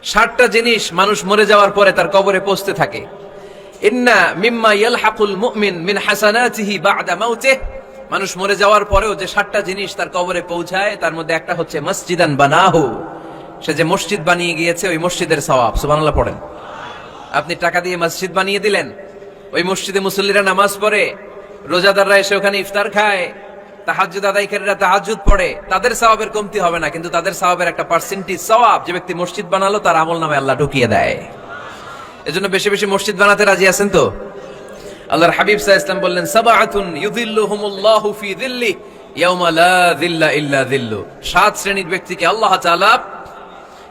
60টা জিনিস মানুষ মরে যাওয়ার পরে তার কবরে পৌঁছতে থাকে। ইন্না মিম্মা ইয়ালহাকুল মুমিন মিন হাসানাতিহি বা'দা মাউতিহি, মানুষ মরে যাওয়ার পরেও যে 60টা জিনিস তার কবরে পৌঁছায় তার মধ্যে একটা হচ্ছে মসজিদান বানাহু, সে যে মসজিদ বানিয়ে গিয়েছে ওই মসজিদের সওয়াব। সুবহানাল্লাহ পড়েন। আপনি টাকা দিয়ে মসজিদ বানিয়ে দিলেন, ওই মসজিদে মুসল্লিরা নামাজ পড়ে, রোজাদাররা এসে ওখানে ইফতার খায়, তাহাজ্জুদ আদায়কারীরা তাহাজ্জুদ পড়ে, তাদের সওয়াবের কমতি হবে না, কিন্তু তাদের সওয়াবের একটা পার্সেন্টেজ সওয়াব যে ব্যক্তি মসজিদ বানালো তার আমলনামায় আল্লাহ ঢুকিয়ে দেয়। এজন্য বেশি বেশি মসজিদ বানাতে রাজি আছেন তো? আল্লাহর হাবিব সাল্লাল্লাহু আলাইহি ওয়াসাল্লাম বললেন, সাবআতুন ইউযিল্লুহুমুল্লাহু ফি যিল্লি ইয়াওমা লা যিল্লা ইল্লা যিল্লু, 7 শ্রেণীর ব্যক্তিকে আল্লাহ তাআলা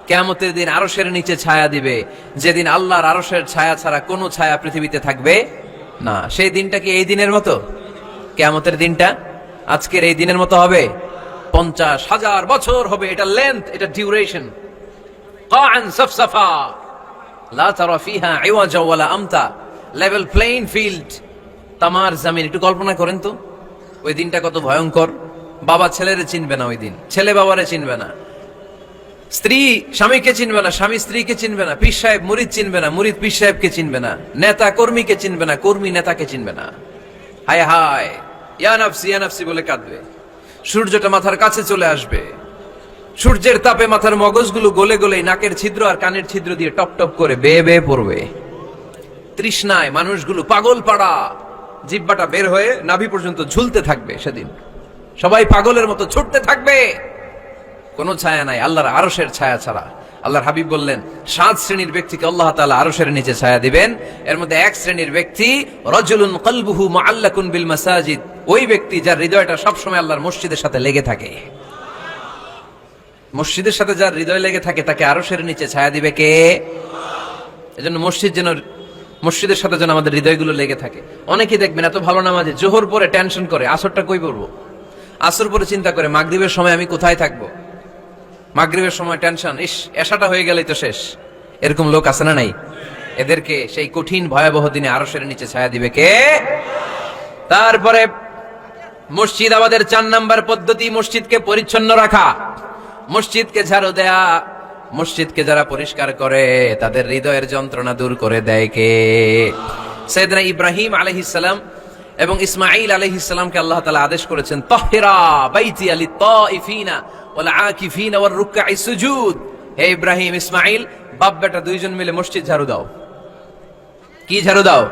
কিয়ামতের দিন আরশের নিচে ছায়া দিবে, যেদিন আল্লাহর আরশের ছায়া ছাড়া কোনো ছায়া পৃথিবীতে থাকবে না। সেই দিনটা কি এই দিনের মতো? কিয়ামতের দিনটা আজকের এই দিনের মতো হবে? 50,000 বছর হবে। এটা লেন্থ, এটা ডিউরেশন। কাআন সাফসাফা লা তারা ফিহা ইওয়াজা ওয়ালা আমতা, লেভেল প্লেইং ফিল্ড, তামার জমিন। একটু কল্পনা করেন তো ওই দিনটা কত ভয়ঙ্কর। বাবা ছেলেরে চিনবে না ওই দিন, ছেলে বাবারে চিনবে না, স্ত্রী স্বামীকে চিনবে না, স্বামী স্ত্রীকে চিনবে না, পীর সাহেব মুরিদ চিনবে না, মুরিদ পীর সাহেবকে চিনবে না, নেতা কর্মীকে চিনবে না, কর্মী নেতাকে চিনবে না। হায় হায়, ইয়া নাফসি বলে কাঁদবে। সূর্যটা মাথার কাছে চলে আসবে, সূর্যের তাপে মাথার মগজগুলো গলে গলে নাকের ছিদ্র আর কানের ছিদ্র দিয়ে টপ টপ করে বেয়ে বেয়ে পড়বে। তৃষ্ণায় মানুষগুলো পাগল পাড়া, জিহ্বাটা বের হয়ে নাভি পর্যন্ত ঝুলতে থাকবে। সেদিন সবাই পাগলের মতো ছুটতে থাকবে, কোনো ছায়া নাই আল্লাহর আরশের ছায়া ছাড়া। আল্লাহর হাবিব বললেন 7 শ্রেণীর ব্যক্তিকে আল্লাহ তাআলা আরশের নিচে ছায়া দিবেন। এর মধ্যে 1 শ্রেণীর ব্যক্তি রাজুলুন কলবুহু মুআল্লাকুন বিল মাসাজিদ, ওই ব্যক্তি যার হৃদয়টা সবসময় আল্লাহর মসজিদের সাথে লেগে থাকে। মসজিদের সাথে যার হৃদয় লেগে থাকে তাকে আরশের নিচে ছায়া দিবে কে? এজন্য মসজিদের সাথে যেন আমাদের হৃদয়গুলো লেগে থাকে। অনেকেই দেখবেন এত ভালো নামাজে, জোহর পরে টেনশন করে আসরটা কই পড়বো, আসর পরে চিন্তা করে মাগরিবের সময় আমি কোথায় থাকবো, মাগরিবের সময় টেনশন, ইস এশাটা হয়ে গেলেই তো শেষ। এরকম লোক আছে না নাই? এদেরকে সেই কঠিন ভয়াবহ দিনে আরশের নিচে ছায়া দিবে কে? তারপরে মসজিদ আমাদের 4 নাম্বার পদ্ধতি, মসজিদকে পরিচ্ছন্ন রাখা, মসজিদকে ঝাড়ু দেয়া। মসজিদকে যারা পরিষ্কার করে তাদের হৃদয়ের যন্ত্রণা দূর করে দেয় কে? সাইয়েদনা ইব্রাহিম আলাইহিস সালাম এবং ইসমাঈল আলাইহিস সালামকে আল্লাহ তাআলা আদেশ করেছেন, তাহহিরা বাইতি লিত-তাইফিনা ওয়াল আকিফিনা ওয়ার রুকআইস সুজুদ। হে ইব্রাহিম ইসমাঈল, বাপ বেটা দুইজন মিলে মসজিদ ঝাড়ু দাও। কি ঝাড়ু দাও?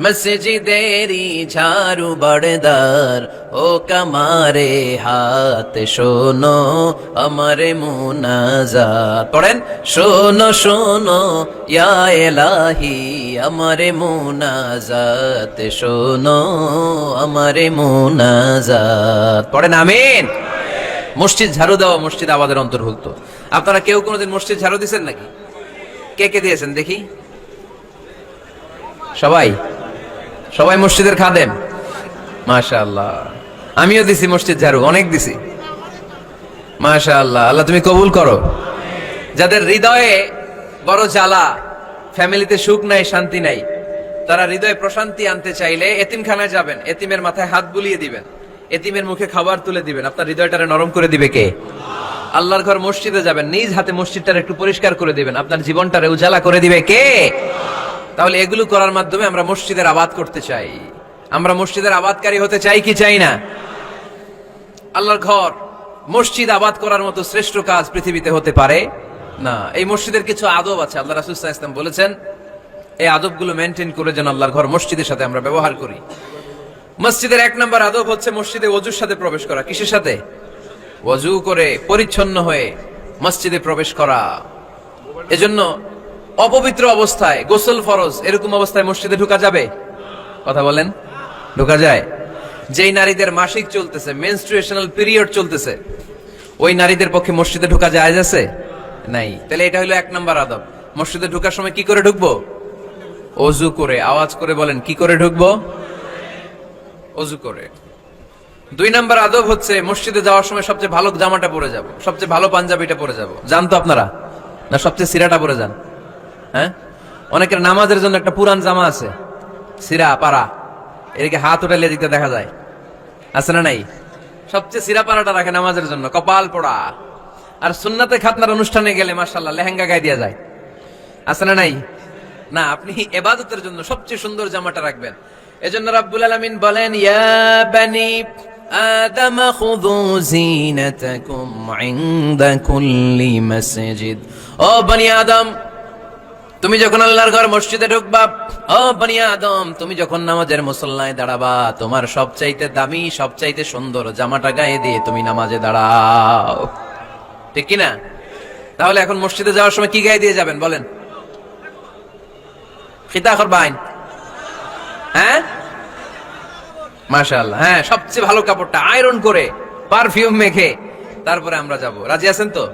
মসজিদেরি ঝাড়ু বড়দার ও কামারে হাত, শোনো আমারে মুনাজাত। পড়েন, শোনো শোনো ইয়া ইলাহি আমারে মুনাজাত, শোনো আমারে মুনাজাত। পড়েন আমিন। মসজিদ ঝাড়ু দেওয়া মসজিদ আবাদের অন্তর্ভুক্ত। আপনারা কেউ কোনোদিন মসজিদ ঝাড়ু দিয়েছেন নাকি? কে কে দিয়েছেন দেখি? সবাই সবাই মসজিদের খাদেম? মাশাআল্লাহ। আমিও দিছি মসজিদ ঝাড়ু, অনেক দিছি। মাশাআল্লাহ, আল্লাহ তুমি কবুল করো। যাদের হৃদয়ে বড় জ্বালা, ফ্যামিলিতে সুখ নাই, শান্তি নাই, তারা হৃদয়ে প্রশান্তি আনতে চাইলে এতিমখানায় যাবেন, এতিমের মাথায় হাত বুলিয়ে দিবেন, এতিমের মুখে খাবার তুলে দিবেন, আপনার হৃদয়টারে নরম করে দিবে কে? আল্লাহর ঘর মসজিদে যাবেন, নিজ হাতে মসজিদটারে একটু পরিষ্কার করে দিবেন, আপনার জীবনটারে উজালা করে দিবে কে? তাহলে এগুলো করার মাধ্যমে আমরা মসজিদের আবাদ করতে চাই। আমরা মসজিদের আবাদকারী হতে চাই কি চাই না? আল্লাহর ঘর মসজিদ আবাদ করার মতো শ্রেষ্ঠ কাজ পৃথিবীতে হতে পারে না। এই মসজিদের কিছু আদব আছে, আল্লাহ রাসূল সাল্লাল্লাহু আলাইহি ওয়াসাল্লাম বলেছেন এই আদবগুলো মেনটেন করে যেন আল্লাহর ঘর মসজিদের সাথে আমরা ব্যবহার করি। মসজিদের 1 নম্বর আদব হচ্ছে মসজিদে ওযুর সাথে প্রবেশ করা। কিসের সাথে? ওযু করে পরিচ্ছন্ন হয়ে মসজিদে প্রবেশ করা। এজন্য অপবিত্র অবস্থায় গোসল ফরজ, এরকম অবস্থায় মসজিদে ঢোকা যাবে? কথা বলেন, ঢোকা যায়? যেই নারীদের মাসিক চলতেছে, মেনস্ট্রুয়েশনাল পিরিয়ড চলতেছে, ওই নারীদের পক্ষে মসজিদে ঢোকা জায়েজ আছে? নাই। তাহলে এটা হলো 1 নম্বর আদব। মসজিদে ঢোকার সময় কি করে ঢুকবো? ওযু করে। আওয়াজ করে বলেন, কি করে ঢুকবো? ওযু করে। 2 নম্বর আদব হচ্ছে মসজিদে যাওয়ার সময় সবচেয়ে ভালো জামাটা পরে যাব, সবচেয়ে ভালো পাঞ্জাবিটা পরে যাব। জানতো আপনারা? না সবচেয়ে সিরাটা পরে যান? হ্যাঁ, অনেকের নামাজের জন্য একটা পুরান জামা আছে, সিরা পাড়া, এদিকে হাত উঠালে দিতে দেখা যায়, আছে না নাই? সবচেয়ে সিরা পাড়াটা রাখে নামাজের জন্য, কপাল পোড়া। আর সুন্নাতে খাতনার অনুষ্ঠানে গেলে মাশাআল্লাহ লেহেঙ্গা গায়ে দেয়া যায়, আছে না নাই? না, আপনি ইবাদতের জন্য সবচেয়ে সুন্দর জামাটা রাখবেন। এজন্য রাব্বুল আলামিন বলেন, ইয়া বানি আদম খুযু জিনাতাকুম ইনদা কুল্লি মাসজিদ। ও বনি আদম, তুমি যখন আল্লাহর ঘর মসজিদে ঢুকবা, ও বনি আদম, তুমি যখন নামাজের মুসল্লায় দাঁড়াবা, তোমার সবচাইতে দামি, সবচাইতে সুন্দর জামাটা গায়ে দিয়ে তুমি নামাজে দাঁড়াও, ঠিক কি না? তাহলে এখন মসজিদে যাওয়ার সময় কি গায়ে দিয়ে যাবেন বলেন? খিতা করবেন? হ্যাঁ, মাশাআল্লাহ, হ্যাঁ, সবচেয়ে ভালো কাপড়টা আয়রন করে পারফিউম মেখে তারপরে আমরা যাব। রাজি আছেন তো?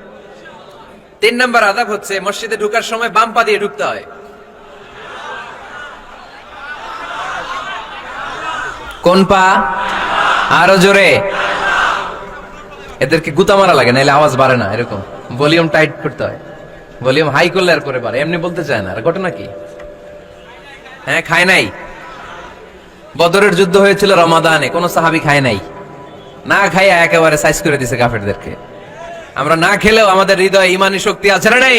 3 নাম্বার আদাব হচ্ছে মসজিদে ঢোকার সময় বাম পা দিয়ে ঢুকতে হয়। কোন পা? আরো জোরে। এদেরকে গুতা মারা লাগে, নাহলে আওয়াজ বাড়ে না, এরকম ভলিউম টাইট করতে হয়। ভলিউম হাই করলে আর করে বাড়ে, এমনি বলতে চায় না। আর ঘটনা কি? হ্যাঁ, খায় নাই। বদরের যুদ্ধ হয়েছিল রমাদানে, কোন সাহাবী খায় নাই, না খাইয়া একেবারে সাইজ করে দিছে কাফেরদেরকে। আমরা না খেলেও আমাদের হৃদয়ে ইমানি শক্তি আছে না নাই?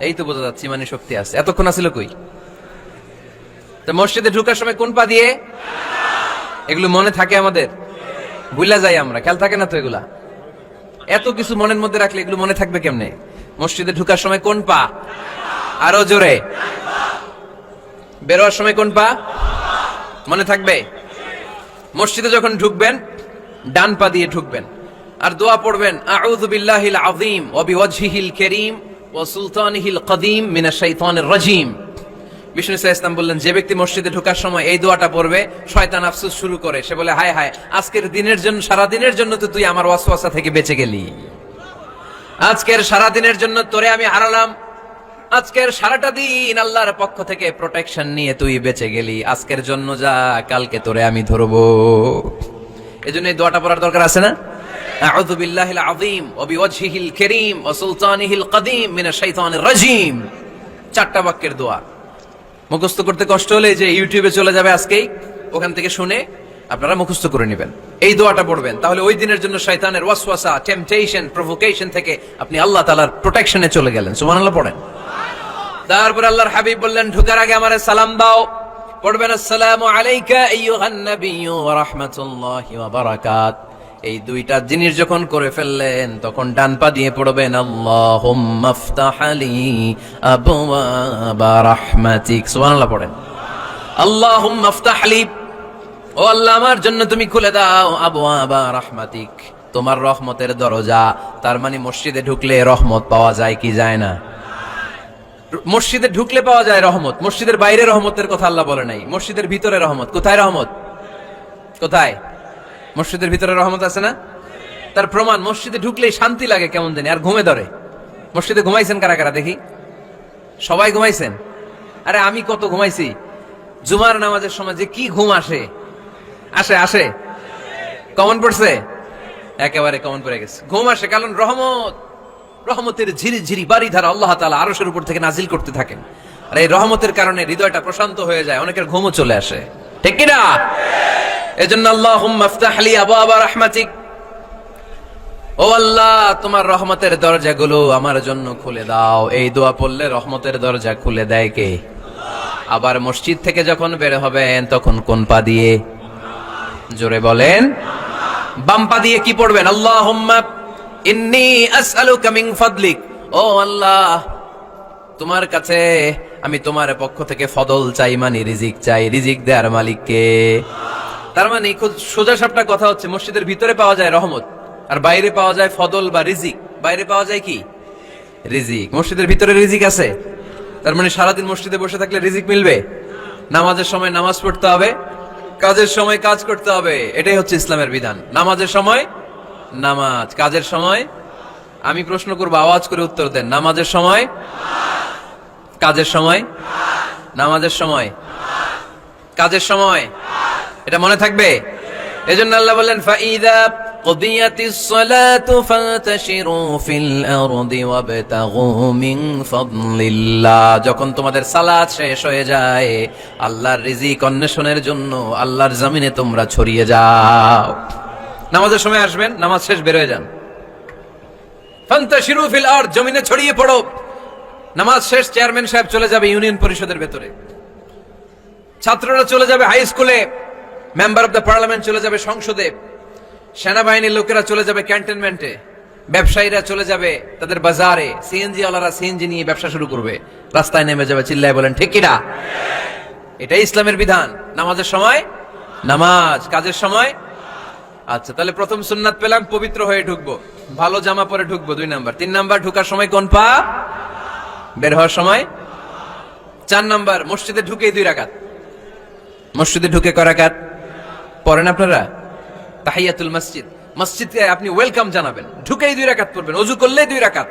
এই তো বোঝা যাচ্ছে ইমানি শক্তি আছে। এতক্ষণ আছিল কই? তো মসজিদে ঢোকার সময় কোন পা দিয়ে? এগুলো মনে থাকে আমাদের? ভুলা যাই আমরা, খেয়াল থাকে না তো এগুলা। এত কিছু মনের মধ্যে রাখলে এগুলো মনে থাকবে কেমনে? মসজিদে ঢোকার সময় কোন পা? আরো জোরে। বেরোয়ার সময় কোন পা? মনে থাকবে। মসজিদে যখন ঢুকবেন ডান পা দিয়ে ঢুকবেন, আর দোয়া পড়বেন, আউযু বিল্লাহিল আযীম ওয়া বিওয়াজহিল কারীম ওয়া সুলতানিহিল কদীম মিনাশ শাইতানির রাজীম। বিষ্ণু সাল্লাল্লাহু আলাইহি ওয়াসাল্লাম বললেন, যে ব্যক্তি মসজিদে ঢোকার সময় এই দোয়াটা পড়বে, শয়তান আফসোস শুরু করে, সে বলে, হায় হায়, আজকের দিনের জন্য, সারা দিনের জন্য তো তুই আমার ওয়াসওয়াসা থেকে বেঁচে গেলি, আজকের সারা দিনের জন্য তোরে আমি হারালাম, আজকের সারাটা দিন আল্লাহর পক্ষ থেকে প্রোটেকশন নিয়ে তুই বেঁচে গেলি, আজকের জন্য যা, কালকে তোরে আমি ধরবো। এজন্য এই দোয়াটা পড়ার দরকার আছে না? আউযু বিল্লাহিল আযীম ওয়া বিওয়াজহিল কারীম ওয়া সুলতানিহিল কদীম মিনাশ শাইতানির রাজীম। 4টা বাক্যের দোয়া। মুখস্থ করতে কষ্ট হলে যে ইউটিউবে চলে যাবে আজকেই, ওখান থেকে শুনে আপনারা মুখস্থ করে নেবেন, এই দোয়াটা পড়বেন। তাহলে ওই দিনের জন্য শয়তানের ওয়াসওয়াসা, টেম্পটেশন, প্রভোকেশন থেকে আপনি আল্লাহ তাআলার প্রোটেকশনে চলে গেলেন। সুবহানাল্লাহ পড়েন। তারপর আল্লাহর হাবিব বললেন, ঢোকার আগে আমারে সালাম দাও। পড়বেন, আসসালামু আলাইকা আইয়ুহান নাবিয়্যু ওয়া রাহমাতুল্লাহি ওয়া বারাকাত। এই 2টা জিনিস যখন করে ফেললেন, তখন ডান পা দিয়ে পড়বেন, আল্লাহুম্মা ইফতাহ লি আবওয়াবা রাহমাতিক। সুবহানাল্লাহ পড়েন। আল্লাহুম্মা ইফতাহ লি, ও আল্লাহ আমার জন্য তুমি খুলে দাও আবওয়াবা রাহমাতিক, তোমার রহমতের দরজা। তার মানে মসজিদে ঢুকলে রহমত পাওয়া যায় কি যায় না? মসজিদে ঢুকলে পাওয়া যায় রহমত, মসজিদের বাইরে রহমতের কথা আল্লাহ বলে নাই। মসজিদের ভিতরে রহমত। কোথায় রহমত? কোথায়? মসজিদের ভিতরে রহমত আছে না? তার প্রমাণ, মসজিদে ঢুকলেই শান্তি লাগে কেমন জানি, আর ঘুমে ধরে। মসজিদে ঘুমাইছেন কারা কারা দেখি? সবাই ঘুমাইছেন? আরে আমি কত ঘুমাইছি। জুমার নামাজের সময় যে কি ঘুম আসে, আসে আসে, কমন পড়ছে, একেবারে কমন পড়ে গেছে। ঘুম আসে কারণ রহমত, রহমতের ঝিরি ঝিরি বাড়ি ধারা আল্লাহ তাআলা আরশের উপর থেকে নাজিল করতে থাকেন, আর এই রহমতের কারণে হৃদয়টা প্রশান্ত হয়ে যায়, অনেকের ঘুমও চলে আসে, ঠিক কি না? এজন্য আল্লাহুম্মা ইফতাহ লি আবওয়াবা রাহমাতিক, ও আল্লাহ তোমার রহমতের দরজাগুলো আমার জন্য খুলে দাও। এই দোয়া পড়লে রহমতের দরজা খুলে দেয় কে? আবার মসজিদ থেকে যখন বের হবেন তখন কোন পা দিয়ে? জোরে বলেন। বাম পা দিয়ে কি পড়বেন? আল্লাহুম্মা ইন্নী আসআলুকা মিন ফাদলিক, ও আল্লাহ তোমার কাছে আমি তোমার পক্ষ থেকে ফদল চাই, মানে রিজিক চাই। রিজিক দেওয়ার মালিক কে? তার মানে খুব সোজা সাপটা কথা হচ্ছে, মসজিদের ভিতরে পাওয়া যায় রহমত, আর বাইরে পাওয়া যায় ফদল বা রিজিক। বাইরে পাওয়া যায় কি? রিজিক। মসজিদের ভিতরে রিজিক আছে। তার মানে সারাদিন মসজিদে বসে থাকলে রিজিক মিলবে? নামাজের সময় নামাজ পড়তে হবে, কাজের সময় কাজ করতে হবে, এটাই হচ্ছে ইসলামের বিধান। নামাজের সময় নামাজ, কাজের সময়, আমি প্রশ্ন করব, আওয়াজ করে উত্তর দেন। নামাজের সময়, কাজের সময়, নামাজের সময়, কাজের সময়, এটা মনে থাকবে। এজন্য আল্লাহ বললেন, ফাইদা কুদিয়াতিস সালাতু ফান্তাশিরু ফিল আরদি ওয়াবতাগু মিন ফাদলিল্লাহ। যখন তোমাদের সালাত শেষ হয়ে যায়, আল্লাহর রিজিক অন্বেষণের জন্য আল্লাহর জমিনে তোমরা ছড়িয়ে যাও। নামাজের সময় আসবেন, নামাজ শেষ বের হয়ে যান। ফান্তাশিরু ফিল আরদ, জমিনে ছড়িয়ে পড়ো। নামাজ শেষ, চেয়ারম্যান সাহেব চলে যাবে ইউনিয়ন পরিষদের ভেতরে, ছাত্ররা চলে যাবে হাই স্কুলে, মেম্বার অফ দ্য পার্লামেন্ট চলে যাবে সংসদে, সেনাবাহিনীর লোকেরা চলে যাবে ক্যান্টনমেন্টে, ব্যবসায়ীরা চলে যাবে তাদের বাজারে, সিএনজি ওয়ালারা সিএনজি নিয়ে ব্যবসা শুরু করবে, রাস্তায় নেমে যাবে, চিল্লায় বলেন ঠিক কিনা? এটাই ইসলামের বিধান। নামাজের সময় নামাজ, কাজের সময়। আচ্ছা, তাহলে প্রথম সুন্নাত পেলাম, পবিত্র হয়ে ঢুকবো, ভালো জামা পরে ঢুকবো 2 নাম্বার। 3 নাম্বার, ঢুকার সময় কোন পা, বের হওয়ার সময়। 4 নাম্বার, মসজিদে ঢুকে 2 রাকাত। মসজিদে ঢুকে কয় রাকাত পড়েন আপনারা? তাহিয়াতুল মসজিদ, মসজিদকে আপনি ওয়েলকাম জানাবেন, ঢুকেই 2 রাকাত পড়বেন, ওযু করলেই 2 রাকাত।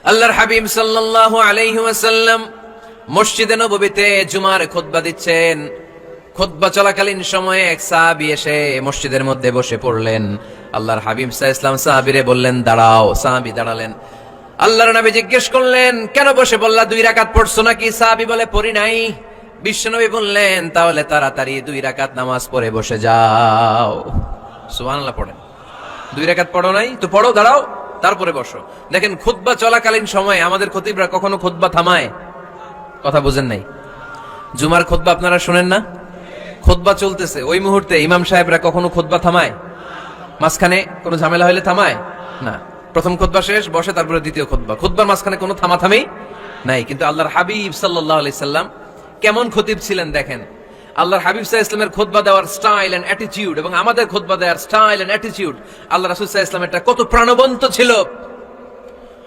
আল্লাহর হাবিব সাল্লাল্লাহু আলাইহি ওয়াসাল্লাম মসজিদে নববীতে জুমার খুতবা দিচ্ছেন। খুতবা চলাকালীন সময়ে এক সাহাবী এসে মসজিদের মধ্যে বসে পড়লেন। আল্লাহর হাবিব সাল্লাল্লাহু আলাইহি ওয়াসাল্লাম সাহাবীরে বললেন দাঁড়াও। সাহাবী দাঁড়ালেন। আল্লাহর নবী জিজ্ঞেস করলেন কেন বসে বললা, 2 রাকাত পড়ছো নাকি? সাহাবী বলে পড়ি নাই। বিশ্বনবী বললেন তাহলে তাড়াতাড়ি 2 রাকাত নামাজ পড়ে বসে যাও। সুবহানাল্লাহ পড়েন। 2 রাকাত পড়ো নাই তো পড়ো, দাঁড়াও, তারপরে বসো। দেখেন খুতবা চলাকালীন সময় আমাদের খতিবরা কখনো খুতবা থামায়? কথা বুঝেন নাই? জুমার খুতবা আপনারা শুনেন না? খুতবা চলতেছে, ওই মুহূর্তে ইমাম সাহেবরা কখনো খুতবা থামায়? মাঝখানে কোনো ঝামেলা হইলে থামায় না। প্রথম খুতবা শেষ, বসে, তারপরে দ্বিতীয় খুতবা। খুতবার মাঝখানে কোনো থামাথামি নাই। কিন্তু আল্লাহর হাবিব সাল্লাল্লাহু আলাইহি সাল্লাম কেমন খতিব ছিলেন দেখেন। আল্লাহর হাবিব সাল্লাল্লাহু আলাইহি ওয়াসাল্লামের খুতবা দেওয়ার স্টাইল এন্ড অ্যাটিটিউড এবং আমাদের খুতবা দেওয়ার স্টাইল এন্ড অ্যাটিটিউড, আল্লাহ রাসূল সাল্লাল্লাহু আলাইহি ওয়াসাল্লামেরটা কত প্রাণবন্ত ছিল।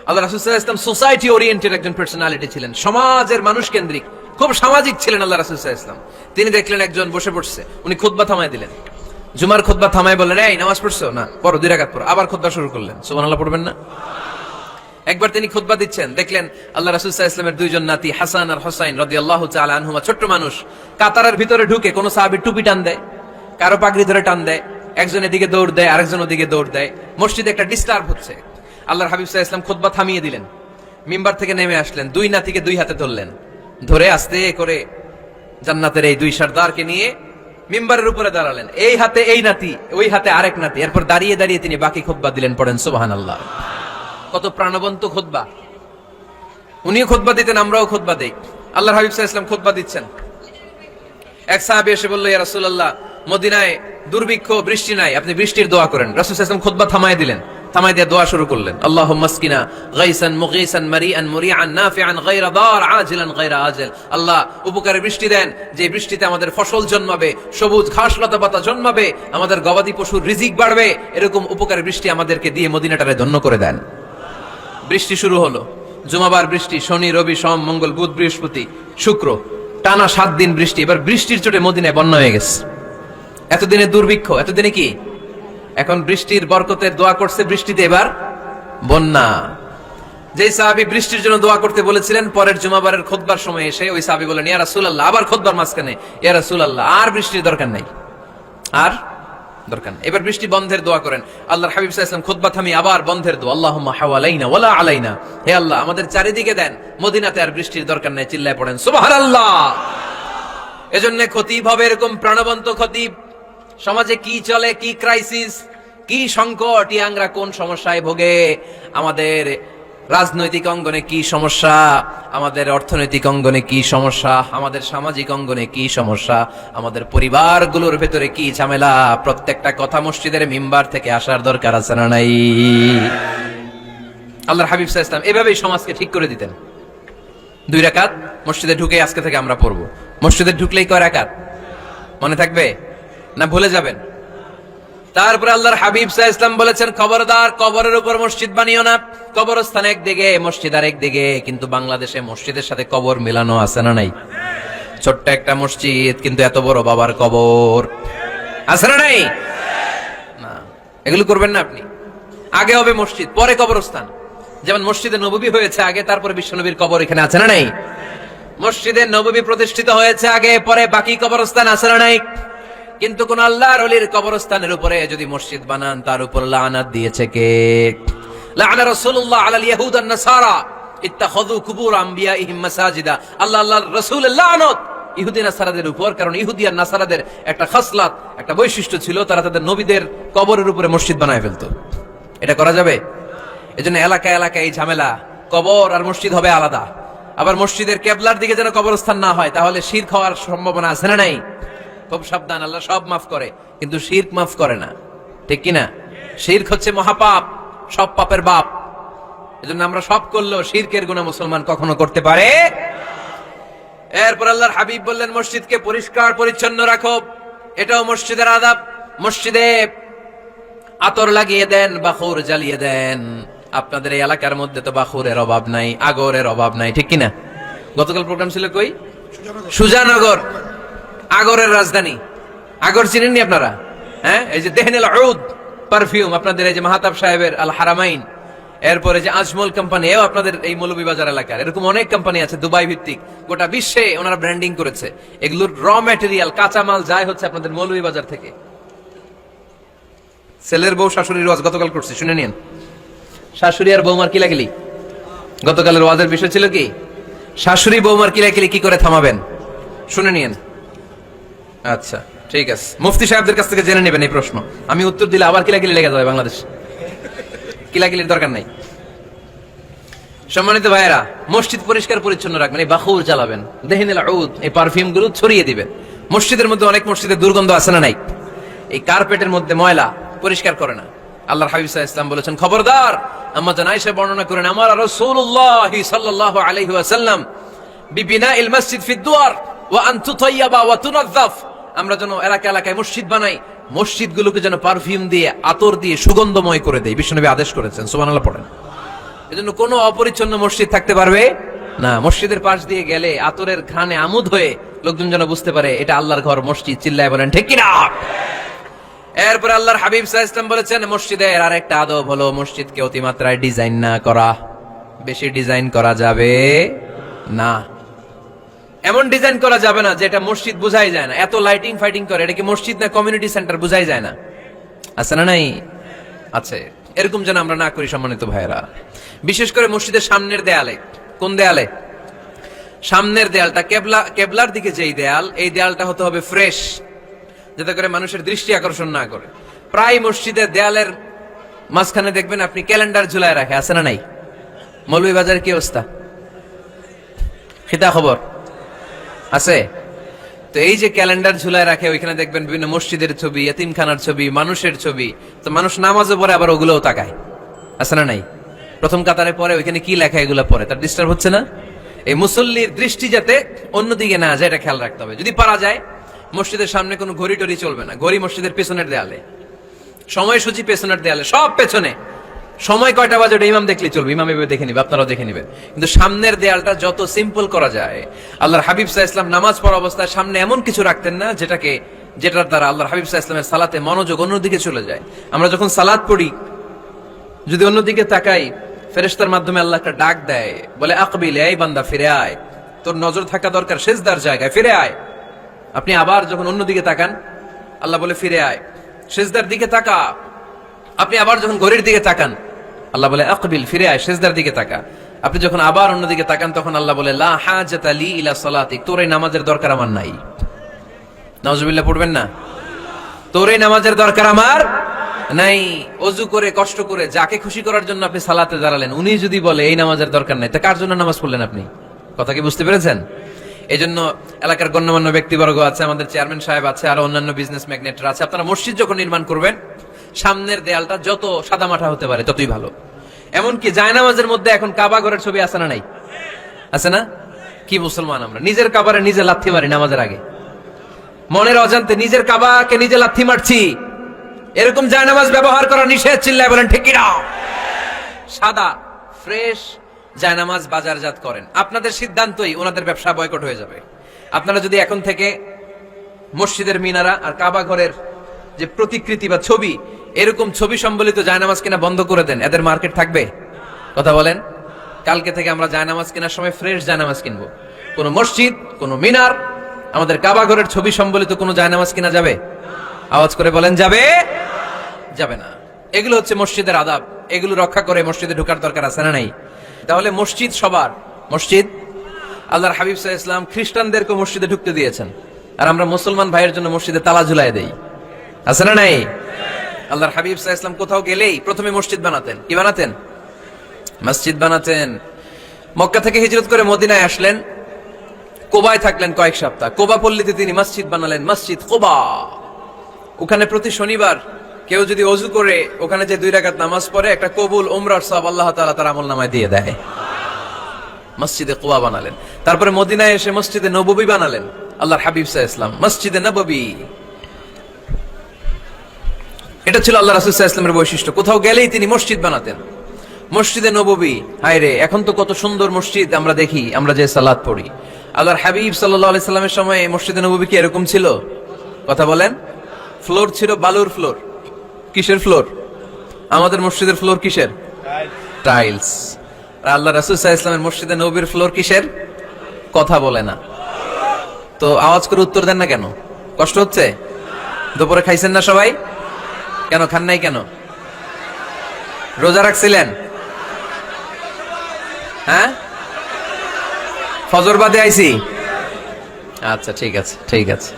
আল্লাহ রাসূল সাল্লাল্লাহু আলাইহি ওয়াসাল্লাম সোসাইটি ওরিয়েন্টেড একজন পার্সোনালিটি ছিলেন, সমাজের মানুষ কেন্দ্রিক, খুব সামাজিক ছিলেন আল্লাহ রাসূল সাল্লাল্লাহু আলাইহি ওয়াসাল্লাম। তিনি দেখলেন একজন বসে পড়ছে, উনি খুতবা থামায় দিলেন। জুমার খুতবা থামায় বললেন এই নামাজ পড়ছো না, পড়ো 2 রাকাত পড়ো। আবার খুতবা শুরু করলেন। সুবহানাল্লাহ পড়বেন না? একবার তিনি খুতবা দিচ্ছেন, দেখলেন আল্লাহ রাসূল সাল্লাল্লাহু আলাইহি ওয়াসাল্লামের 2 জন নাতি হাসান আর হুসাইন রাদিয়াল্লাহু তাআলা আনহুমা, ছোট্ট মানুষ, কাতারের ভিতরে ঢুকে কোন সাহাবী টুপি টান দেয়, কারো পাগড়ি ধরে টান দেয়, একজন এদিকে দৌড় দেয়, আরেকজন ওদিকে দৌড় দেয়। মসজিদে একটা ডিস্টার্ব হচ্ছে। আল্লাহর হাবিব সাল্লাল্লাহু আলাইহি ওয়াসাল্লাম খুতবা থামিয়ে দিলেন, মিম্বার থেকে নেমে আসলেন, 2 নাতিকে 2 হাতে ধরলেন, ধরে আস্তে করে জান্নাতের এই 2 সর্দারকে নিয়ে মিম্বারের উপরে দাঁড়ালেন। এই হাতে এই নাতি, ওই হাতে আরেক নাতি। এরপর দাঁড়িয়ে দাঁড়িয়ে তিনি বাকি খুতবা দিলেন। পড়েন সুবহানাল্লাহ। কত প্রাণবন্ত খুতবা। উনিও খুতবা দিতেন, আমরাও খুতবা দেই। আল্লাহর হাবিব সাল্লাল্লাহু আলাইহি ওয়াসাল্লাম খুতবা দিচ্ছেন, এক সাহাবী এসে বলল ইয়া রাসূলুল্লাহ, মদিনায় দুর্ভিক্ষ, বৃষ্টি নাই, আপনি বৃষ্টির দোয়া করেন। রাসূল সাল্লাল্লাহু আলাইহি ওয়াসাল্লাম খুতবা থামায় দিলেন, থামায় দিয়ে দোয়া শুরু করলেন। আল্লাহুম্মা আসকিনা গায়সান মুগীসান মারিআন মুরিআন নাফিআন গায়রা দার আজিলান গায়রা আজিল। আল্লাহ উপকারী বৃষ্টি দেন, যে বৃষ্টিতে আমাদের ফসল জন্মাবে, সবুজ ঘাস লতা পাতা জন্মাবে, আমাদের গবাদি পশুর রিজিক বাড়বে, এরকম উপকারী বৃষ্টি আমাদেরকে দিয়ে মদিনাটারে ধন্য করে দেন। বৃষ্টি শুরু হলো। জুমাবার বৃষ্টি, শনি রবি সোম মঙ্গল বুধ বৃহস্পতি শুক্র, টানা 7 দিন বৃষ্টি। এবার বৃষ্টির চোটে মদিনায় বন্যা হয়ে গেছে। এতদিনে দুর্ভিক্ষ, এতদিনে কি? এখন বৃষ্টির বরকতের দোয়া করছে, বৃষ্টিতে এবার বন্যা। যে সাহাবী বৃষ্টির জন্য দোয়া করতে বলেছিলেন, পরের জুমাবারের খুতবার সময় এসে ওই সাহাবী বলেন ইয়া রাসূলুল্লাহ, আবার খুতবার মাঝখানে ইয়া রাসূলুল্লাহ, আর বৃষ্টির দরকার নাই, আর দরকার নেই, এবার বৃষ্টি বন্ধের দোয়া করেন। আল্লাহর হাবিব সাল্লাল্লাহু আলাইহি ওয়াসাল্লাম খুতবা থামিয়ে আবার বন্ধের দোয়া, আল্লাহুম্মা হাওয়ালাইনা ওয়ালা আলাইনা, হে আল্লাহ আমাদের চারিদিকে দেন, মদিনাতে আর বৃষ্টির দরকার নাই। চিল্লায় পড়েন সুবহানাল্লাহ। এজন্য খতিব হবে এরকম প্রাণবন্ত খতিব। সমাজে কি চলে, কি ক্রাইসিস, কি সংকট, ইয়াংরা কোন সমস্যায় ভোগে, আমাদের রাজনৈতিক অঙ্গনে কি সমস্যা, আমাদের অর্থনৈতিক অঙ্গনে কি সমস্যা, আমাদের সামাজিক অঙ্গনে কি সমস্যা, আমাদের পরিবারগুলোর ভেতরে কি ঝামেলা, প্রত্যেকটা কথা মসজিদের মিম্বার থেকে আসার দরকার আছে না নাই? আল্লাহর হাবিব সাল্লাল্লাহু আলাইহি ওয়াসাল্লাম এভাবেই সমাজকে ঠিক করে দিতেন। 2 রাকাত মসজিদে ঢুকে আজকে থেকে আমরা পড়বো। মসজিদে ঢুকলেই কয় রাকাত মনে থাকবে না ভুলে যাবেন? তারপরে আল্লাহর হাবিব সাল্লাল্লাহু আলাইহি ওয়াসাল্লাম বলেছেন খবরদার কবরের উপর মসজিদ বানিও না। কবরস্থান একদিকে, মসজিদ আরেকদিকে। কিন্তু বাংলাদেশে মসজিদের সাথে কবর মেলানো আছে না নাই? ছোট্ট একটা মসজিদ কিন্তু এত বড় বাবার কবর আছে না নাই? না, এগুলো করবেন না আপনি। আগে হবে মসজিদ, পরে কবরস্থান। যেমন মসজিদে নববী হয়েছে আগে, তারপরে বিশ্বনবীর কবর এখানে আছে না নাই? মসজিদে নববী প্রতিষ্ঠিত হয়েছে আগে, পরে বাকি কবরস্থান আছে না নাই? কিন্তু কোন আল্লাহর ওলির কবরস্থানের উপরে যদি মসজিদ বানান, তার উপর লানাত দিয়েছে কে? লাআনা রাসূলুল্লাহ আলাল ইয়াহুদ ওয়ান নাসারা ইত্তাখাযু কুবুর আমবিয়াইহিম মাসাজিদা। আল্লাহর রাসূলের লানত ইহুদি নাসারাদের উপর, কারণ ইহুদি আর নাসারাদের একটা খাসলাত, একটা বৈশিষ্ট্য ছিল, তারা তাদের নবীদের কবরের উপরে মসজিদ বানায় ফেলতো। এটা করা যাবে? এজন্য এলাকা এলাকায় এই ঝামেলা, কবর আর মসজিদ হবে আলাদা। আবার মসজিদের কেবলার দিকে যেন কবরস্থান না হয়, তাহলে শিরক হওয়ার সম্ভাবনা আছে না নাই? খুব সাবধান, আল্লাহ সব মাফ করে কিন্তু শিরক মাফ করে না, ঠিক কিনা? শিরক হচ্ছে মহাপাপ, সব পাপের বাপ। এজন্য আমরা সব করলেও শিরকের গুনাহ মুসলমান কখনো করতে পারে। এরপর আল্লাহর হাবিব বললেন, মসজিদকে পরিষ্কার পরিচ্ছন্ন রাখো, এটাও মসজিদের আদাব। মসজিদে আতর লাগিয়ে দেন, বাখুর জ্বালিয়ে দেন। আপনাদের এই এলাকার মধ্যে তো বাখুরের অভাব নাই, আগরের অভাব নাই, ঠিক কিনা? গতকাল প্রোগ্রাম ছিল কই? সুজানগর, আগরের রাজধানী। আগর চিনেননি আপনারা? হ্যাঁ, এই যে দেহনেল উদ পারফিউম, আপনাদের এই যে মাহতাব সাহেবের আল হারামাইন, এরপরে যে আজমল কোম্পানি, এও আপনাদের এই মৌলভীবাজার এলাকার। এরকম অনেক কোম্পানি আছে দুবাই ভিত্তিক, গোটা বিশ্বে ওনারা ব্র্যান্ডিং করেছে। এগুলোর র ম্যাটেরিয়াল, কাঁচামাল যায় হচ্ছে আপনাদের মৌলভীবাজার থেকে। ছেলের বউ শাশুড়ির ওয়াজ গতকাল করছে, শুনে নিন। শাশুড়ি আর বৌমার কিলাকিলি, গতকালের ওয়াজের বিষয় ছিল কি? শাশুড়ি বৌমার কিলাকিলি কি করে থামাবেন, শুনে নিন। আচ্ছা ঠিক আছে, মুফতি সাহেবদের কাছ থেকে জেনে নেবেন এই প্রশ্ন। আমি উত্তর দিলে আবার কিলাকিলি লেগে যাবে বাংলাদেশ, কিলাকিলির দরকার নাই। সম্মানিত ভাইয়েরা, মসজিদ পরিষ্কার পরিচ্ছন্ন রাখবেন, এই বাখুর জ্বালাবেন, দেহনেল উদ, এই পারফিউম গুলো ছড়িয়ে দিবেন। মসজিদের মধ্যে অনেক মসজিদে দুর্গন্ধ আছে না নাই? এই কার্পেটের মধ্যে ময়লা, পরিষ্কার করে না। আল্লাহর হাবিব সাল্লাল্লাহু আলাইহি ওয়াসাল্লাম বলেছেন, খবরদার। আম্মা জান আয়েশা বর্ণনা করেন, আমার রাসূলুল্লাহ সাল্লাল্লাহু আলাইহি ওয়াসাল্লাম বিবিনাইল মসজিদ ফি দুয়ার ওয়া আন তুতায়্যাবা ওয়া তুনাযযাফ, আমরা যেন এলাকা এলাকায় মসজিদ বানাই, মসজিদগুলোকে যেন পারফিউম দিয়ে, আতর দিয়ে সুগন্ধময় করে দেই। বিশ্বনবী আদেশ করেছেন, সুবহানাল্লাহ পড়েন। এজন্য কোনো অপরিচ্ছন্ন মসজিদ থাকতে পারবে না। মসজিদের পাশ দিয়ে গেলে আতরের ঘ্রাণে আমোদ হয়ে লোকজন যেন বুঝতে পারে এটা আল্লাহর ঘর, মসজিদ। চিল্লায় বলেন ঠিক কিনা? এরপর আল্লাহর হাবিব সাল্লাল্লাহু আলাইহি ওয়াসাল্লাম বলেছেন, মসজিদের আরেকটা আদব হলো মসজিদকে অতিমাত্রায় ডিজাইন না করা। বেশি ডিজাইন করা যাবে না। এমন ডিজাইন করা যাবে না যেটা মসজিদ বুঝাই যায় না। এত লাইটিং ফাইটিং করে, এটা কি মসজিদ না কমিউনিটি সেন্টার বুঝাই যায় না? আছে না নাই? আছে। এরকম যেন আমরা না করি সম্মানিত ভাইয়েরা। বিশেষ করে মসজিদের সামনের দেয়ালে। কোন দেয়ালে? সামনের দেয়ালটা, কেবলার দিকে যেই দেয়াল, এই দেয়ালটা হতে হবে ফ্রেশ, যাতে করে মানুষের দৃষ্টি আকর্ষণ না করে। প্রায় মসজিদের দেয়ালের মাঝখানে দেখবেন আপনি ক্যালেন্ডার ঝুলায় রাখে, আছে না নাই? মৌলভীবাজারের কি অবস্থা? খিতা খবর আছে? তো এই যে ক্যালেন্ডার ঝুলায় রাখে, ওইখানে দেখবেন বিভিন্ন মসজিদের ছবি, এতিমখানার ছবি, মানুষের ছবি। তো মানুষ নামাজে পড়ে আবার ওগুলোও তাকায়, আছে না নাই? প্রথম কাতারে পরে ওইখানে কি লেখা, এগুলো পরে তার ডিস্টার্ব হচ্ছে না? এই মুসল্লির দৃষ্টি যাতে অন্যদিকে না যায়, এটা খেয়াল রাখতে হবে। যদি পারা যায়, মসজিদের সামনে কোনো ঘড়ি টড়ি চলবে না। ঘড়ি মসজিদের পেছনের দেয়ালে, সময়সূচি পেছনের দেয়ালে, সব পেছনে। সময় কয়টা বাজে ওটা ইমাম দেখলে চলবে, ইমাম এভাবে দেখে নিবে, আপনারাও দেখে নিবেন। কিন্তু সামনের দেয়ালটা যত সিম্পল করা যায়। আল্লাহর হাবিব সাল্লাল্লাহু আলাইহি ওয়াসাল্লাম নামাজ পড়া অবস্থায় সামনে এমন কিছু রাখতেন না যেটার দ্বারা আল্লাহর হাবিব সাল্লাল্লাহু আলাইহি ওয়াসাল্লামের সালাতে মনোযোগ অন্যদিকে চলে যায়। আমরা যখন সালাত পড়ি, যদি অন্যদিকে তাকাই, ফেরেশতার মাধ্যমে আল্লাহ একটা ডাক দেয়, বলে আকবিল, এই বান্দা ফিরে আয়, তোর নজর থাকা দরকার সিজদার জায়গায়, ফিরে আয়। আপনি আবার যখন অন্যদিকে তাকান, আল্লাহ বলে ফিরে আয়, সিজদার দিকে তাকা। আপনি আবার যখন ঘড়ির দিকে তাকান, আল্লাহ বলে আকবিল, ফিরে আয়, সিজদার দিকে তাকা। আপনি যখন আবার অন্যদিকে তাকান, তখন আল্লাহ বলে লা হাজাতা লি ইলা সালাতিক, তোর এই নামাজের দরকার আমার নাই। নাউজুবিল্লাহ পড়বেন না? তোর এই নামাজের দরকার আমার নাই। ওযু করে কষ্ট করে যাকে খুশি করার জন্য আপনি সালাতে দাঁড়ালেন, উনি যদি বলে এই নামাজের দরকার নাই, তা কার জন্য নামাজ পড়লেন আপনি? কথা কি বুঝতে পেরেছেন? এই জন্য এলাকার গণ্যমান্য ব্যক্তিবর্গ আছে, আমাদের চেয়ারম্যান সাহেব আছে, আর অন্যান্য বিজনেস ম্যাগনেটরা আছে। আপনারা মসজিদ যখন নির্মাণ করবেন, সামনের দেয়ালটা যত সাদামাটা হতে পারে ততই ভালো। এমনকি জায়নামাজের মধ্যে এখন কাবা ঘরের ছবি আছে না নাই? আছে না? কি মুসলমান আমরা, নিজের কাবারে নিজে লাথি মারি নামাজের আগে, মনের অজান্তে নিজের কাবাকে নিজে লাথি মারছি। এরকম জায়নামাজ ব্যবহার করা নিষেধ। চিল্লায় বলেন ঠিক কিনা? সাদা ফ্রেশ জায়নামাজ বাজারজাত করেন, আপনাদের সিদ্ধান্তই ওনাদের ব্যবসা বয়কট হয়ে যাবে। আপনারা যদি এখন থেকে মসজিদের মিনারা আর কাবা ঘরের যে প্রতিকৃতি বা ছবি, এরকম ছবি সম্বলিত জায়নামাজ কিনা বন্ধ করে দেন, এদের মার্কেট থাকবে? কথা বলেন। কালকে থেকে আমরা জায়নামাজ কেনার সময় ফ্রেশ জায়নামাজ কিনবো। কোন মসজিদ, কোন মিনার, আমাদের কাবা ঘরের ছবি সম্বলিত কোন জায়নামাজ কিনা যাবে? আওয়াজ করে বলেন, যাবে? যাবে না। এগুলো হচ্ছে মসজিদের আদাব, এগুলো রক্ষা করে মসজিদে ঢোকার দরকার আছে না নাই? তাহলে মসজিদ সবার। মসজিদ, আল্লাহর হাবিব সাল্লাল্লাহু আলাইহি ওয়াসাল্লাম খ্রিস্টানদেরকে মসজিদে ঢুকতে দিয়েছেন, আর আমরা মুসলমান ভাইয়ের জন্য মসজিদে তালা ঝুলাই দেই, আছে না নাই? আল্লাহর হাবিব সাল্লাল্লাহু আলাইহি ওয়াসাল্লাম কোথাও গেলেই প্রথমে মসজিদ বানাতেন। কি বানাতেন? মসজিদ বানাতেন। মক্কা থেকে হিজরত করে মদিনায় আসলেন, কোবায় থাকলেন কয়েক সপ্তাহ। কোবা পল্লীতে তিনি মসজিদ বানালেন, মসজিদ কোবা। ওখানে প্রতি শনিবার কেউ যদি অজু করে ওখানে যে 2 রাকাত নামাজ পড়ে, একটা কবুল উমরার সওয়াব আল্লাহ তাআলা তার আমলনামায় দিয়ে দেয়। মসজিদে কোবা বানালেন। তারপরে মদিনায় এসে মসজিদে নববী বানালেন, আল্লাহর হাবিব সাল্লাল্লাহু আলাইহি ওয়াসাল্লাম, মসজিদে নববী। এটা ছিল আল্লাহ রাসূল সাল্লাল্লাহু আলাইহি ওয়াসাল্লামের বৈশিষ্ট্য। কোথাও গেলেই তিনি মসজিদ বানাতেন। মসজিদে নববী, হায় রে, এখন তো কত সুন্দর মসজিদ আমরা দেখি, আমরা যে সালাত পড়ি। আল্লাহর হাবিব সাল্লাল্লাহু আলাইহি সাল্লামের সময় মসজিদে নববী কি এরকম ছিল? কথা বলেন। ফ্লোর ছিল বালুর ফ্লোর। কিসের ফ্লোর? আমাদের মসজিদের ফ্লোর কিসের? টাইলস। আর আল্লাহ রাসূল সাল্লাল্লাহু আলাইহি ওয়াসাল্লামের মসজিদে নববীর ফ্লোর কিসের? কথা বলে না। তো আওয়াজ করে উত্তর দেন না কেন? কষ্ট হচ্ছে? দুপুরে খাইছেন না সবাই? কেন খান নাই কেন? রোজা রাখছিলেন? হ্যাঁ, ফজর বাদে আইছি। আচ্ছা ঠিক আছে, ঠিক আছে।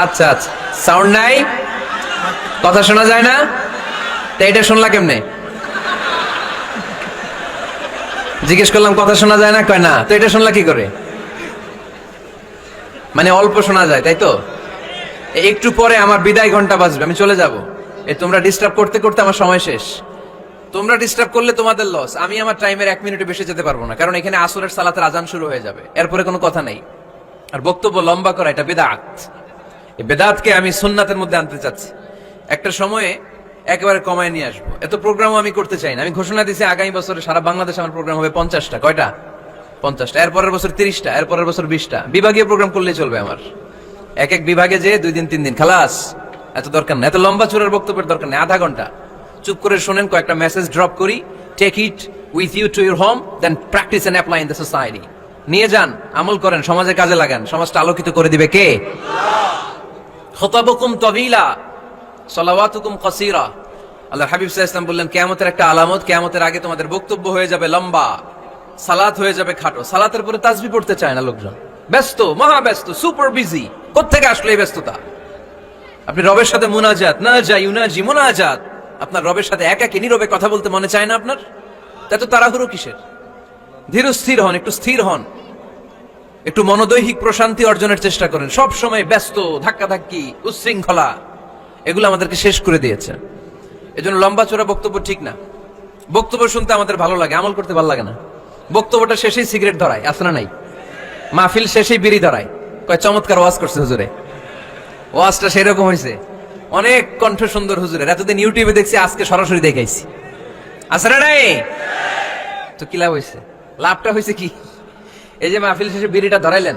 আচ্ছা আচ্ছা, সাউন্ড নাই, কথা শোনা যায় না? তো এটা শুনলা কেমনে? জিজ্ঞেস করলাম কথা শোনা যায় না, কয় না। তো এটা শুনলা কি করে? মানে অল্প শোনা যায়, তাই তো? একটু পরে আমার বিদায় ঘন্টা বাজবে, আমি চলে যাব। তোমরা ডিস্টার্ব করতে করতে আমার সময় শেষ। তোমরা ডিস্টার্ব করলে তোমাদের লস। আমি আমার টাইমের 1 মিনিটে বেশি যেতে পারবো না, কারণ এখানে আসরের সালাতের আজান শুরু হয়ে যাবে, এরপরে কোনো কথা নেই। আর বক্তব্য লম্বা করা এটা বিদআত। এই বিদআতকে আমি সুন্নাতের মধ্যে আনতে চাচ্ছি। একটা সময়ে একেবারে কমায় নিয়ে আসবো। এত প্রোগ্রামও আমি করতে চাই না। আমি ঘোষণা দিয়েছি আগামী বছরে সারা বাংলাদেশে আমার প্রোগ্রাম হবে 50টা। কয়টা? 50টা। এরপরের বছর 30টা, এরপরের বছর 20টা। বিভাগীয় প্রোগ্রাম করলেই চলবে আমার। এক এক বিভাগে যে 2 দিন 3 দিন খালাস। এত দরকার না, এত লম্বা চূড়ার বক্তব্যের দরকার নেই। আধা ঘন্টা চুপ করে শোনেন, কয়েকটা মেসেজ ড্রপ করি, take it with you to your home, then practice and apply in the society. নিয়ে যান, আমল করেন, সমাজে কাজে লাগান। সমাজটা আলোকিত করে দিবে কে? খুতাবুকুম তাওয়িলা সালাওয়াতুকুম কাসীরা। আল্লাহর হাবিব সাল্লাল্লাহু আলাইহি ওয়াসাল্লাম বললেন, কিয়ামতের একটা আলামত, কিয়ামতের আগে তোমাদের বক্তব্য হয়ে যাবে লম্বা, সালাত হয়ে যাবে খাটো। সালাতের পরে তাসবিহ পড়তে চায় না লোকজন, ব্যস্ত, মহা ব্যস্ত, সুপার বিজি। কোত্থেকে আসলে এই ব্যস্ততা? আপনি রবের সাথে মুনাজাত, না যাই ইউনাজি মুনাজাত, আপনার রবের সাথে একাকী নীরবে কথা বলতে মনে চায় না আপনার? এত তাড়াহুড়ো কিসের? ধীর স্থির হন, একটু স্থির হন, একটু মনোদৈহিক প্রশান্তি অর্জনের চেষ্টা করেন। সব সময় ব্যস্ত, ধাক্কাধাক্কি, উচ্ছৃঙ্খলা, এগুলো আমাদেরকে শেষ করে দিয়েছে। এজন্য লম্বা চোরা বক্তব্য ঠিক না। বক্তব্য শুনতে আমাদের ভালো লাগে, আমল করতে ভালো লাগে না। বক্তব্যটা শেষেই সিগারেট ধরায়, আসলে নাই? মাহফিল শেষেই বিড়ি ধরায়, কয় চমৎকার ওয়াজ করছে হুজুরে। ওয়াজটা সেরকম হয়েছে, অনেক কণ্ঠ সুন্দর হুজুরের। এতদিন ইউটিউবে দেখছি, আজকে সরাসরি দেখাইছি। আসলে নাই তো কি লাভ হয়েছে? লাভটা হয়েছে কি? এই যে মাহফিল শেষে বিড়িটা ধরাইলেন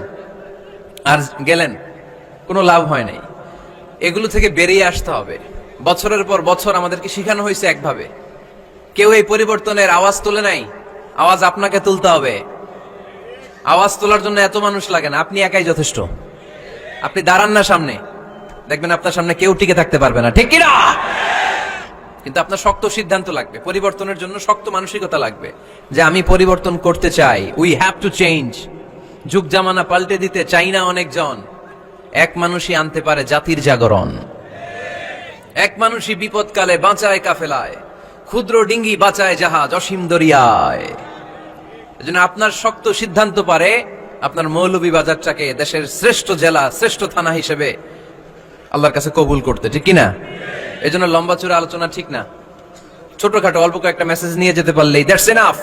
আর গেলেন, কোনো লাভ হয় নাই। এগুলো থেকে বেরিয়ে আসতে হবে। বছরের পর বছর আমাদেরকে শিখানো হয়েছে একভাবে। কেউ এই পরিবর্তনের আওয়াজ তোলে নাই। আওয়াজ আপনাকে তুলতে হবে। আওয়াজ তোলার জন্য এত মানুষ লাগে না, আপনি একাই যথেষ্ট। আপনি দাঁড়ান না সামনে, দেখবেন আপনার সামনে কেউ টিকে থাকতে পারবে না, ঠিক কিনা? কিন্তু আপনার শক্ত সিদ্ধান্ত লাগবে, পরিবর্তনের জন্য শক্ত মানসিকতা লাগবে, যে আমি পরিবর্তন করতে চাই। We have to change. যুগ জামানা পাল্টে দিতে চাই না অনেকজন। এক মানুষই আনতে পারে জাতির জাগরণ। এক মানুষই বিপদকালে বাঁচায় কাফেলায়, ক্ষুদ্র ডিঙ্গি বাঁচায় জাহাজ অসীম দরিয়ায়। এজন্য আপনার শক্ত সিদ্ধান্ত পারে আপনার মৌলভীবাজারটাকে দেশের শ্রেষ্ঠ জেলা, শ্রেষ্ঠ থানা হিসেবে আল্লাহর কাছে কবুল করতে, ঠিক কিনা? এজন্য লম্বা চূড়া আলোচনা ঠিক না। ছোটখাটো অল্প কয়েকটা মেসেজ নিয়ে যেতে পারলেই that's enough.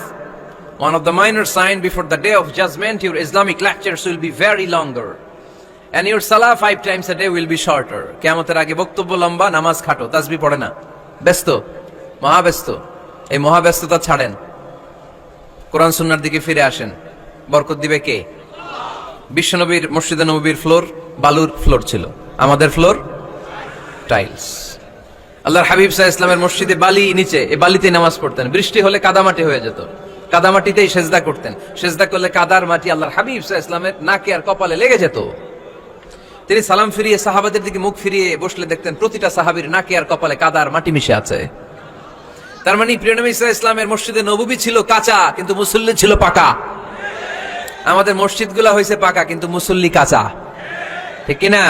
One of the minor sign before the day of judgment, your Islamic lectures will be very longer and your salah 5 times a day will be shorter. কিয়ামতের আগে বক্তব্য লম্বা, নামাজ খাটো, তাসবিহ পড়ে না, ব্যস্ত, মহাব্যস্ত। এই মহাব্যস্ততা ছাড়েন, কোরআন সুন্নাহর দিকে ফিরে আসেন। বরকত দিবে কে? বিশ্বনবীর মসজিদে নববীর ফ্লোর বালুর ফ্লোর ছিল, আমাদের ফ্লোর টাইলস। আল্লাহর হাবিব সাল্লাল্লাহু আলাইহি ওয়াসাল্লামের মসজিদে বালি নিচে, এই বালিতেই নামাজ পড়তেন। বৃষ্টি হলে কাদামাটি হয়ে যেত, কাদামাটিতেই সেজদা করতেন। সেজদা করলে কাদার মাটি আল্লাহর হাবিব সাল্লাল্লাহু আলাইহি ওয়াসাল্লামের নাকে আর কপালে লেগে যেত। তিনি সালাম ফিরিয়ে সাহাবাদের দিকে মুখ ফিরিয়ে বসলে দেখতেন প্রতিটা সাহাবীর নাকে আর কপালে কাদার মাটি মিশে আছে। তার মানে প্রিয় নবী সাল্লাল্লাহু আলাইহি ওয়াসাল্লামের মসজিদে নববী ছিল কাঁচা, কিন্তু মুসল্লি ছিল পাকা। আমাদের মসজিদগুলো হয়েছে পাকা, কিন্তু মুসল্লি কাঁচা, ঠিক কিনা?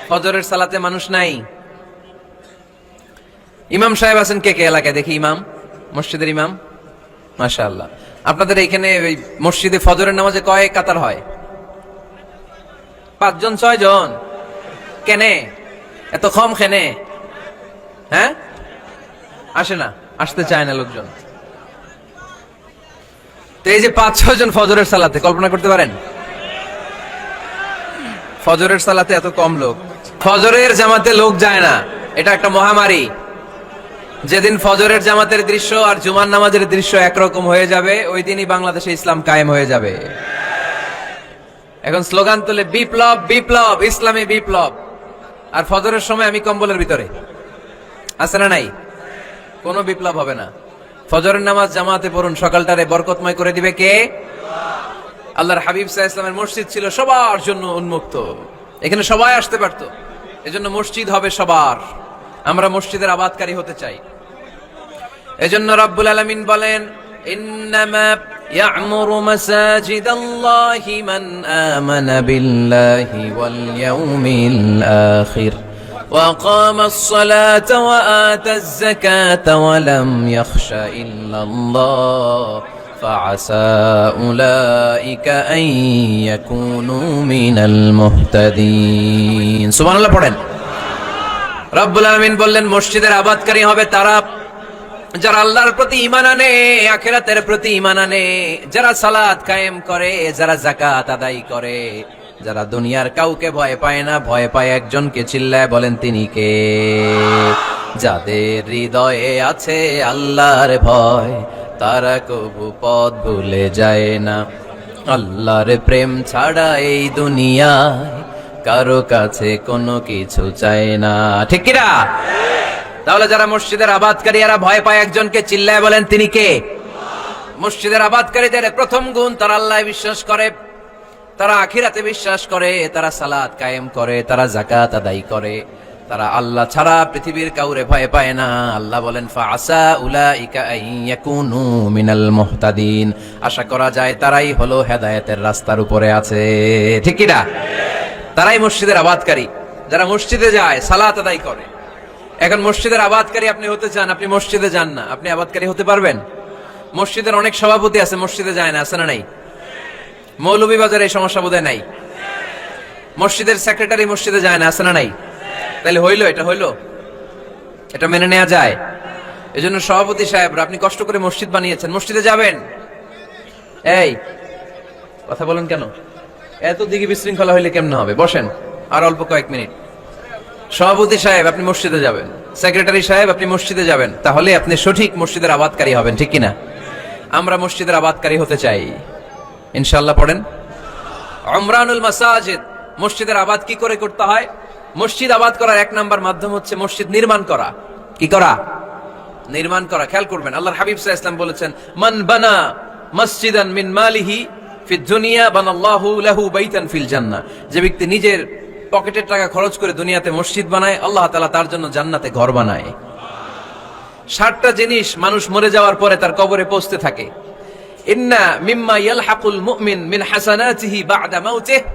ফজরের সালাতে মানুষ নাই। ইমাম সাহেব আছেন কে কে এলাকায়? দেখি ইমাম মসজিদের ইমাম? মাশাআল্লাহ। আপনাদের এইখানে ওই মসজিদে ফজরের নামাজে কয় কাতার হয়? 5 জন 6 জন? কেনে এত কম? কেনে? হ্যাঁ, আসে না, আসতে চায় না লোকজন। তো এই যে 5-6 জন ফজরের সালাতে, কল্পনা করতে পারেন ফজরের সালাতে এত কম লোক, ফজরের জামাতে লোক যায় না, এটা একটা মহামারী। যেদিন ফজরের জামাতের দৃশ্য আর জুমার নামাজের দৃশ্য একরকম হয়ে যাবে, ওই দিনই বাংলাদেশে ইসলাম কায়েম হয়ে যাবে। এখন স্লোগান তোলে বিপ্লব বিপ্লব, ইসলামী বিপ্লব। আর ফজরের সময় আমি কম্বলের ভিতরে, আছে না নাই? কোনো বিপ্লব হবে না। ফজরের নামাজ জামাতে পড়ুন, সকালটারে বরকতময় করে দিবে কে? আল্লাহর হাবিব সাল্লাল্লাহু আলাইহি ওয়াসাল্লামের মসজিদ ছিল সবার জন্য উন্মুক্ত, এখানে সবাই আসতে পারতো। এজন্য মসজিদ হবে সবার। আমরা মসজিদের আবাদকারী হতে চাই। এজন্য রাব্বুল আলামিন বলেন, ইন্নামা ইয়া'মুরু মাসাজিদাল্লাহি মান আমানা বিল্লাহি ওয়াল ইয়াউমিল আখির ওয়া কামাস সালাতা ওয়া আতাজ যাকাতা ওয়া লাম ইয়াখশা ইল্লাল্লাহ ফাআসা উলাইকা আন ইয়াকুনু মিনাল মুহতাদিন। সুবহানাল্লাহ পড়েন। রব্বুল আলামিন বললেন, মসজিদের আবাদকারী হবে তারা যারা আল্লাহর প্রতি ঈমান আনে, আখিরাতের প্রতি ঈমান আনে, যারা সালাত কায়েম করে, যারা যাকাত আদায় করে, যারা দুনিয়ার কাউকে ভয় পায় না, ভয় পায় একজনকে। চিল্লায় বলেন তিনি কে? যাদের হৃদয়ে আছে আল্লাহর ভয়, তারা কবু পথ ভুলে যায় না। আল্লাহর প্রেম ছাড়া এই দুনিয়ায় কারো কাছে কোনো কিছু চায় না। ঠিক কিনা? তাহলে যারা মসজিদের আবাদকারী, এরা ভয় পায় একজনকে। চিল্লায় বলেন তিনি কে? মসজিদের আবাদকারীদের প্রথম গুণ, তারা আল্লাহ বিশ্বাস করে, তারা আখিরাতে বিশ্বাস করে, তারা সালাত কায়েম করে, তারা যাকাত আদায় করে, তারা আল্লাহ ছাড়া পৃথিবীর কাউরে ভয় পায় না। আল্লাহ বলেন, ফাআসা উলাইকা আন ইয়াকুনু মিনাল মুহতাদিন। আশা করা যায় তারাই হলো হেদায়েতের রাস্তার উপরে আছে। ঠিক কিনা? তারাই মসজিদের আবাদকারী, যারা মসজিদে যায়, সালাত আদায় করে। এখন মসজিদের আবাদকারী আপনি হতে চান, আপনি মসজিদে যান না, আপনি আবাদকারী হতে পারবেন? মসজিদের অনেক সভাপতি আছে, মসজিদে যায় না, আছে না নাই? মৌলভীবাজারে এই সমস্যা বোধহয় নাই। মসজিদের সেক্রেটারি মসজিদে যায় না, আছে না নাই? তাহলে হইলো, এটা হইলো, এটা মেনে নেওয়া যায়? এজন্য সভাপতি সাহেবরা, আপনি কষ্ট করে মসজিদ বানিয়েছেন, মসজিদে যাবেন। এই কথা বলেন কেন? এত দিকে বিশৃঙ্খলা হইলে কেমন হবে? বসেন আর অল্প কয়েক মিনিট। সভাপতি সাহেব আপনি মসজিদে যাবেন, সেক্রেটারি সাহেব আপনি মসজিদে যাবেন, তাহলে আপনি সঠিক মসজিদের আবাদকারী হবেন। ঠিক কিনা? আমরা মসজিদের আবাদকারী হতে চাই, ইনশাআল্লাহ পড়েন। উমরানুল মাসাজিদ, মসজিদের আবাদ কি করে করতে হয়? মসজিদ আবাদ করার 1 নাম্বার মাধ্যম হচ্ছে মসজিদ নির্মাণ করা। কি করা? নির্মাণ করা। খেয়াল করবেন, আল্লাহর হাবিব সাল্লাল্লাহু আলাইহি ওয়াসাল্লাম বলেছেন, মান বানা মসজিদান মিন মালিহি ফিদ দুনিয়া বানাল্লাহু লাহু বাইতান ফিল জান্নাহ। যে ব্যক্তি নিজের পকেটের টাকা খরচ করে দুনিয়াতে মসজিদ বানায়, আল্লাহ তাআলা তার জন্য জান্নাতে ঘর বানায়। 60টা জিনিস মানুষ মরে যাওয়ার পরে তার কবরে পৌঁছতে থাকে। ইন্না মিম্মা ইয়ালহাকুল মুমিন মিন হাসানাতিহি বা'দা মাউতিহি।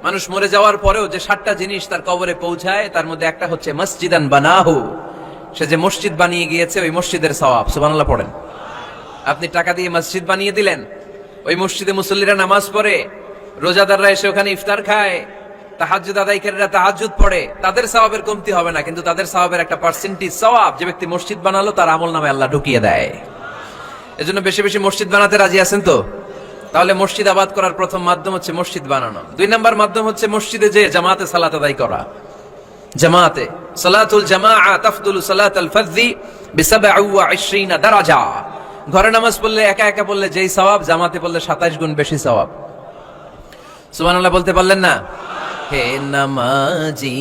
মানুষ মরে যাওয়ার পরেও যে 60টা জিনিস তার কবরে পৌঁছায়, তার মধ্যে একটা হচ্ছে মসজিদান বানাহু। সে যে মসজিদ বানিয়ে গিয়েছে, ওই মসজিদের সওয়াব। সুবহানাল্লাহ পড়েন। আপনি টাকা দিয়ে মসজিদ বানিয়ে দিলেন, ওই মসজিদে মুসল্লিরা নামাজ পড়ে, রোজাদাররা এসে ওখানে ইফতার খায়, তাহাজ্জুদ আদায়কারীরা তাহাজ্জুদ পড়ে, তাদের সওয়াবের কমতি হবে না, কিন্তু তাদের সওয়াবের একটা পার্সেন্টেজ সওয়াব যে ব্যক্তি মসজিদ বানালো তার আমলনামায় আল্লাহ ঢুকিয়ে দেয়। এজন্য বেশি বেশি মসজিদ বানাতে রাজি আছেন তো? তাহলে মসজিদ আবাদ করার প্রথম মাধ্যম হচ্ছে মসজিদ বানানো। 2 নাম্বার মাধ্যম হচ্ছে মসজিদে যে জামাতে সালাত আদায় করা। জামাতে সালাতুল জামাআ তাফদুলু সালাতাল ফাযযি বি27 দারাজা। ঘরে নামাজ পড়লে, একা একা পড়লে যেই সওয়াব, জামাতে পড়লে 27 গুণ বেশি সওয়াব। সুবহানাল্লাহ বলতে পারলেন না? হে নামাজি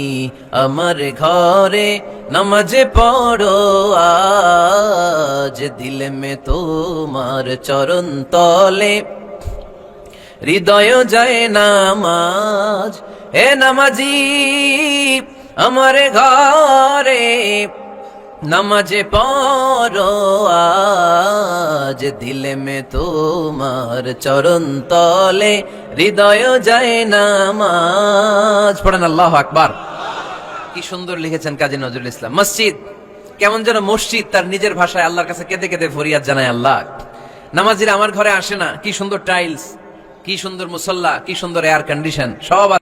আমার ঘরে নামাজে পড়ো আজ, দিলে মে তোমার চরণ তলে হৃদয় যায় নামাজ। হে নামাজি আমার ঘরে নামাজে পড়ো আজ, দিলে মে তোমার চরণ তলে হৃদয় যায় নামাজ। পড়েন আল্লাহু আকবার। কি সুন্দর লিখেছেন কাজী নজরুল ইসলাম। মসজিদ কেমন যেন মসজিদ তার নিজের ভাষায় আল্লাহর কাছে কেঁদে কেঁদে ফরিয়াদ জানায়, আল্লাহ নামাজিরা আমার ঘরে আসে না, কি সুন্দর টাইলস, কি সুন্দর মুসল্লা, কি সুন্দর এয়ার কন্ডিশন, সব